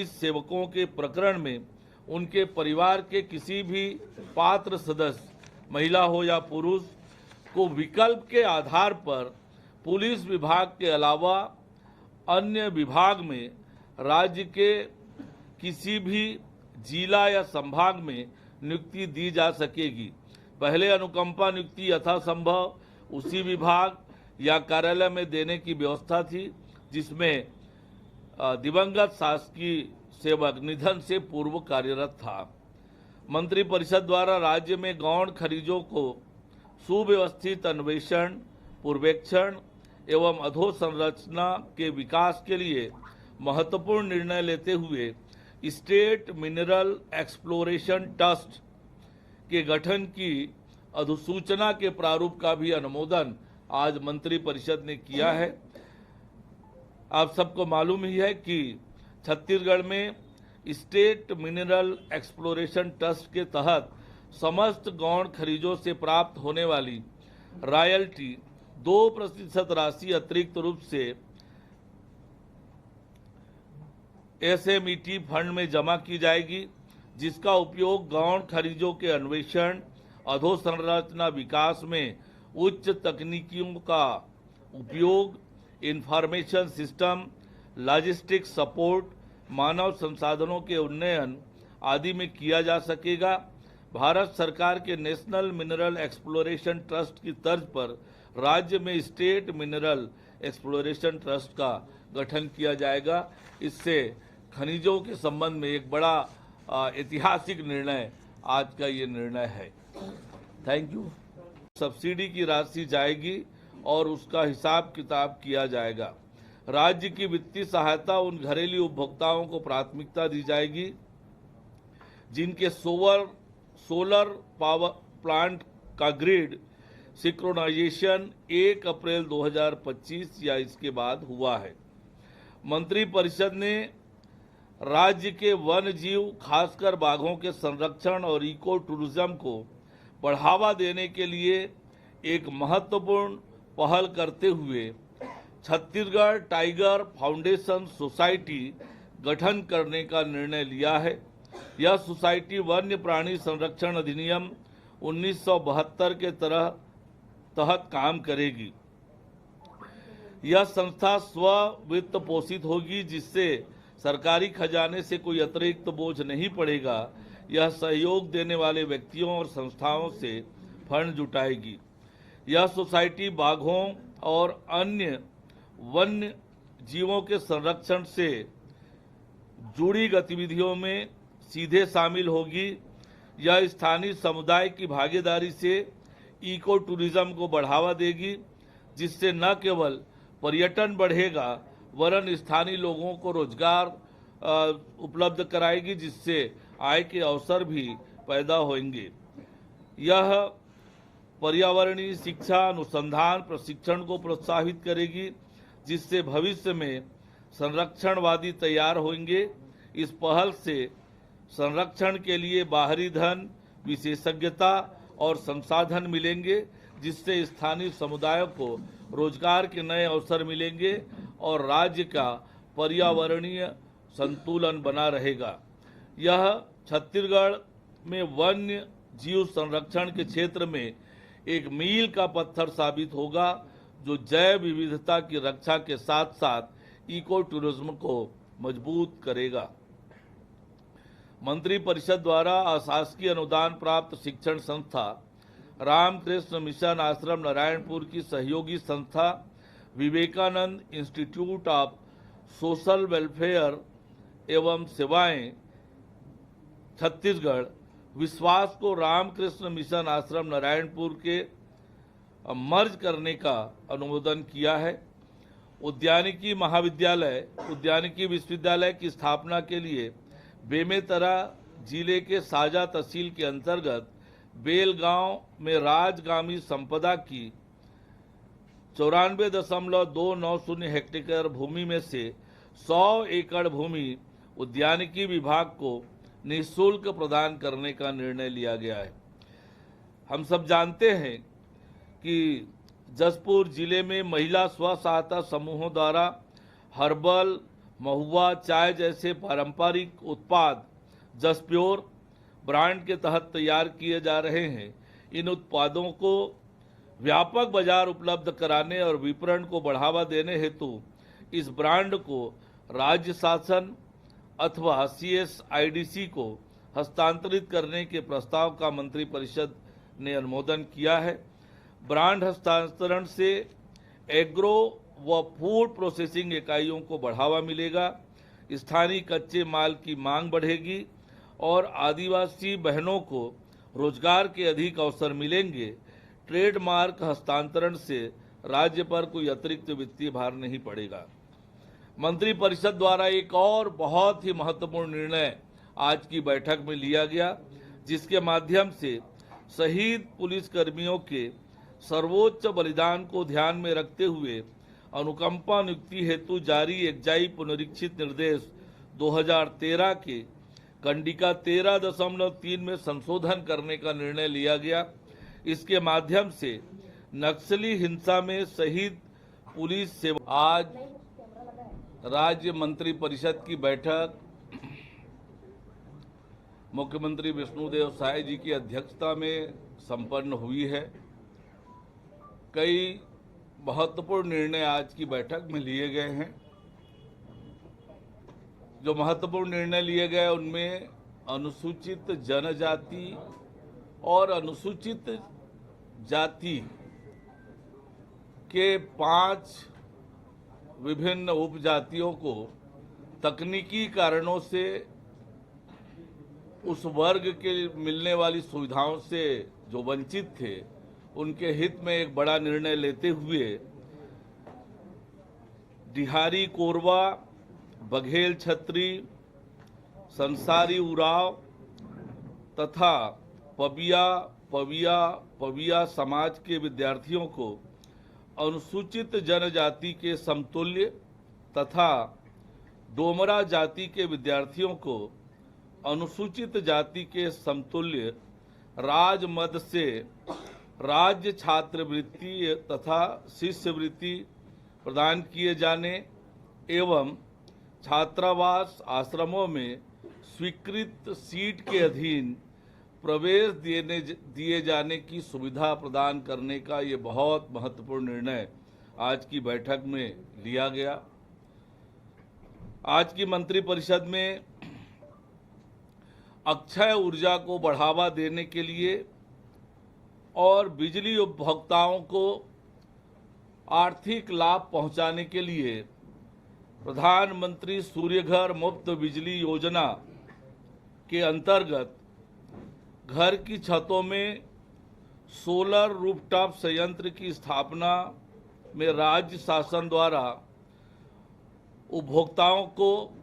Police सेवकों के प्रकरण में उनके परिवार के किसी भी पात्र सदस्य, महिला हो या पुरुष, को विकल्प के आधार पर पुलिस विभाग के अलावा अन्य विभाग में राज्य के किसी भी जिला या संभाग में नियुक्ति दी जा सकेगी। पहले अनुकंपा नियुक्ति यथासंभव उसी विभाग या कार्यालय में देने की व्यवस्था थी जिसमें दिवंगत शासकीय सेवक निधन से पूर्व कार्यरत था। मंत्रिपरिषद द्वारा राज्य में गौण खनिजों को सुव्यवस्थित अन्वेषण, पूर्वेक्षण एवं अधोसंरचना के विकास के लिए महत्वपूर्ण निर्णय लेते हुए स्टेट मिनरल एक्सप्लोरेशन ट्रस्ट के गठन की अधिसूचना के प्रारूप का भी अनुमोदन आज मंत्रिपरिषद ने किया है। आप सबको मालूम ही है कि छत्तीसगढ़ में स्टेट मिनरल एक्सप्लोरेशन ट्रस्ट के तहत समस्त गौण खनिजों से प्राप्त होने वाली रॉयल्टी 2% राशि अतिरिक्त रूप से SMET फंड में जमा की जाएगी, जिसका उपयोग गौण खनिजों के अन्वेषण, अधोसंरचना विकास में उच्च तकनीकियों का उपयोग, इंफॉर्मेशन सिस्टम, लॉजिस्टिक्स सपोर्ट, मानव संसाधनों के उन्नयन आदि में किया जा सकेगा। भारत सरकार के नेशनल मिनरल एक्सप्लोरेशन ट्रस्ट की तर्ज पर राज्य में स्टेट मिनरल एक्सप्लोरेशन ट्रस्ट का गठन किया जाएगा। इससे खनिजों के संबंध में एक बड़ा ऐतिहासिक निर्णय आज का ये निर्णय है। Thank you. सब्सिडी की राशि जाएगी और उसका हिसाब किताब किया जाएगा। राज्य की वित्तीय सहायता उन घरेलू उपभोक्ताओं को प्राथमिकता दी जाएगी जिनके सोलर पावर प्लांट का ग्रिड सिंक्रोनाइजेशन 1 अप्रैल 2025 या इसके बाद हुआ है। मंत्रिपरिषद ने राज्य के वन जीव, खासकर बाघों के संरक्षण और इको टूरिज्म को बढ़ावा देने के लिए एक महत्वपूर्ण पहल करते हुए छत्तीसगढ़ टाइगर फाउंडेशन सोसाइटी गठन करने का निर्णय लिया है। यह सोसाइटी वन्य प्राणी संरक्षण अधिनियम 1972 के तहत काम करेगी। यह संस्था स्व वित्त पोषित होगी, जिससे सरकारी खजाने से कोई अतिरिक्त बोझ नहीं पड़ेगा। यह सहयोग देने वाले व्यक्तियों और संस्थाओं से फंड जुटाएगी। यह सोसाइटी बाघों और अन्य वन्य जीवों के संरक्षण से जुड़ी गतिविधियों में सीधे शामिल होगी। यह स्थानीय समुदाय की भागीदारी से इको टूरिज्म को बढ़ावा देगी, जिससे न केवल पर्यटन बढ़ेगा वरन स्थानीय लोगों को रोजगार उपलब्ध कराएगी, जिससे आय के अवसर भी पैदा होंगे। यह पर्यावरणीय शिक्षा, अनुसंधान, प्रशिक्षण को प्रोत्साहित करेगी, जिससे भविष्य में संरक्षणवादी तैयार होंगे। इस पहल से संरक्षण के लिए बाहरी धन, विशेषज्ञता और संसाधन मिलेंगे, जिससे स्थानीय समुदायों को रोजगार के नए अवसर मिलेंगे और राज्य का पर्यावरणीय संतुलन बना रहेगा। यह छत्तीसगढ़ में वन्य जीव संरक्षण के क्षेत्र में एक मील का पत्थर साबित होगा, जो जैव विविधता की रक्षा के साथ साथ इको टूरिज्म को मजबूत करेगा। मंत्रिपरिषद द्वारा अशासकीय अनुदान प्राप्त शिक्षण संस्था रामकृष्ण मिशन आश्रम नारायणपुर की सहयोगी संस्था Vivekananda institute of social welfare एवं सेवाएं छत्तीसगढ़ विश्वास को रामकृष्ण मिशन आश्रम नारायणपुर के मर्ज करने का अनुमोदन किया है। उद्यानिकी विश्वविद्यालय की स्थापना के लिए बेमेतरा जिले के साजा तहसील के अंतर्गत बेलगांव में राजगामी संपदा की 94.290 हेक्टेयर भूमि में से 100 एकड़ भूमि उद्यानिकी विभाग को निःशुल्क प्रदान करने का निर्णय लिया गया है। हम सब जानते हैं कि जशपुर जिले में महिला स्व सहायता समूहों द्वारा हर्बल, महुआ, चाय जैसे पारंपरिक उत्पाद जस प्योर ब्रांड के तहत तैयार किए जा रहे हैं। इन उत्पादों को व्यापक बाजार उपलब्ध कराने और विपणन को बढ़ावा देने हेतु इस ब्रांड को राज्य शासन अथवा CSIDC को हस्तांतरित करने के प्रस्ताव का मंत्रिपरिषद ने अनुमोदन किया है। ब्रांड हस्तांतरण से एग्रो व फूड प्रोसेसिंग इकाइयों को बढ़ावा मिलेगा, स्थानीय कच्चे माल की मांग बढ़ेगी और आदिवासी बहनों को रोजगार के अधिक अवसर मिलेंगे। ट्रेडमार्क हस्तांतरण से राज्य पर कोई अतिरिक्त वित्तीय भार नहीं पड़ेगा। मंत्रिपरिषद द्वारा एक और बहुत ही महत्वपूर्ण निर्णय आज की बैठक में लिया गया, जिसके माध्यम से शहीद पुलिसकर्मियों के सर्वोच्च बलिदान को ध्यान में रखते हुए अनुकंपा नियुक्ति हेतु जारी एक्जाई पुनरीक्षित निर्देश 2013 के कंडिका 13.3 में संशोधन करने का निर्णय लिया गया। इसके माध्यम से नक्सली हिंसा में शहीद पुलिस सेवा आज राज्य मंत्रिपरिषद की बैठक मुख्यमंत्री विष्णुदेव साय जी की अध्यक्षता में संपन्न हुई है। कई महत्वपूर्ण निर्णय आज की बैठक में लिए गए हैं। जो महत्वपूर्ण निर्णय लिए गए उनमें अनुसूचित जनजाति और अनुसूचित जाति के 5 विभिन्न उपजातियों को तकनीकी कारणों से उस वर्ग के मिलने वाली सुविधाओं से जो वंचित थे, उनके हित में एक बड़ा निर्णय लेते हुए डिहारी कोरवा, बघेल छत्री, संसारी उराव तथा पविया समाज के विद्यार्थियों को अनुसूचित जनजाति के समतुल्य तथा डोमरा जाति के विद्यार्थियों को अनुसूचित जाति के समतुल्य राजमद से राज्य छात्रवृत्ति तथा शिष्यवृत्ति प्रदान किए जाने एवं छात्रावास आश्रमों में स्वीकृत सीट के अधीन प्रवेश दिए जाने की सुविधा प्रदान करने का ये बहुत महत्वपूर्ण निर्णय आज की बैठक में लिया गया। आज की मंत्रिपरिषद में अक्षय ऊर्जा को बढ़ावा देने के लिए और बिजली उपभोक्ताओं को आर्थिक लाभ पहुंचाने के लिए प्रधानमंत्री सूर्यघर मुफ्त बिजली योजना के अंतर्गत घर की छतों में सोलर रूफटॉप संयंत्र की स्थापना में राज्य शासन द्वारा उपभोक्ताओं को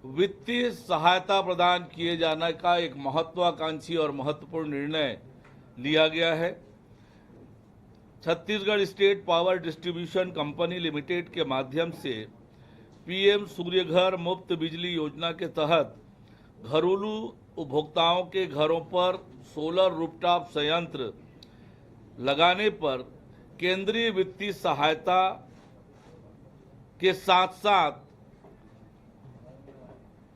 वित्तीय सहायता प्रदान किए जाने का एक महत्वाकांक्षी और महत्वपूर्ण निर्णय लिया गया है। Chhattisgarh state power distribution company limited के माध्यम से PM सूर्यघर मुफ्त बिजली योजना के तहत घरेलू उपभोक्ताओं के घरों पर सोलर रूफटॉप संयंत्र लगाने पर केंद्रीय वित्तीय सहायता के साथ साथ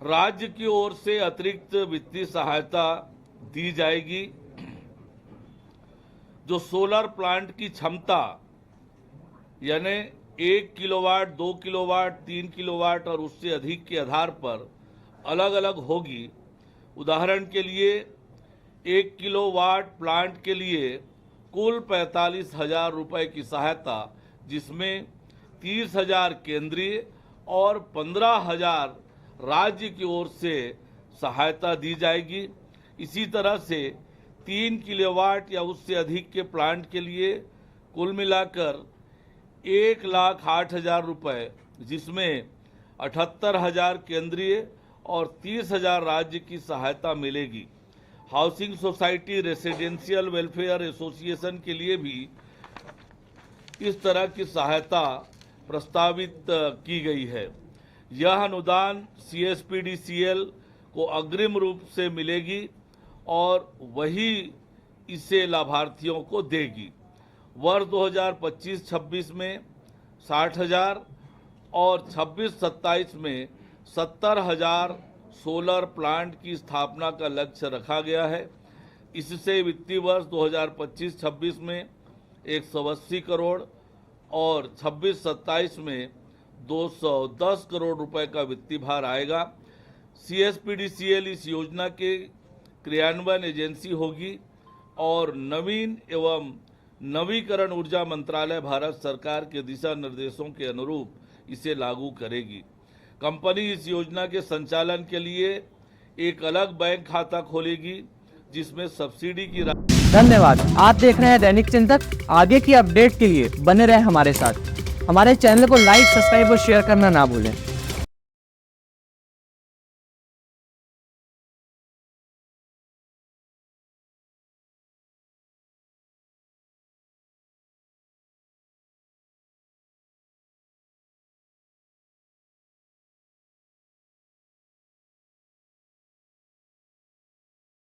राज्य की ओर से अतिरिक्त वित्तीय सहायता दी जाएगी। जो सोलर प्लांट की क्षमता यानी 1 किलोवाट, 2 किलोवाट, 3 किलोवाट और उससे अधिक के आधार पर अलग अलग होगी। उदाहरण के लिए 1 किलोवाट प्लांट के लिए कुल 45,000 रुपये की सहायता, जिसमें 30,000 केंद्रीय और 15,000 राज्य की ओर से सहायता दी जाएगी। इसी तरह से 3 किलोवाट या उससे अधिक के प्लांट के लिए कुल मिलाकर 1,08,000 रुपये, जिसमें 78,000 केंद्रीय और 30,000 राज्य की सहायता मिलेगी। Housing society residential welfare association के लिए भी इस तरह की सहायता प्रस्तावित की गई है। यह अनुदान CSPDCL को अग्रिम रूप से मिलेगी और वही इसे लाभार्थियों को देगी। वर्ष 2025-26 में 60,000 और 26-27 में 70,000 सोलर प्लांट की स्थापना का लक्ष्य रखा गया है। इससे वित्तीय वर्ष 2025-26 में 180 करोड़ और 26-27 में 210 करोड़ रुपए का वित्तीय भार आएगा। CSPDCL इस योजना के क्रियान्वयन एजेंसी होगी और नवीन एवं नवीकरण ऊर्जा मंत्रालय भारत सरकार के दिशा निर्देशों के अनुरूप इसे लागू करेगी। कंपनी इस योजना के संचालन के लिए एक अलग बैंक खाता खोलेगी जिसमें सब्सिडी की धन्यवाद। आप देख रहे हैं दैनिक चिंतक। आगे की अपडेट के लिए बने रहें हमारे साथ। हमारे चैनल को लाइक, सब्सक्राइब और शेयर करना ना भूलें।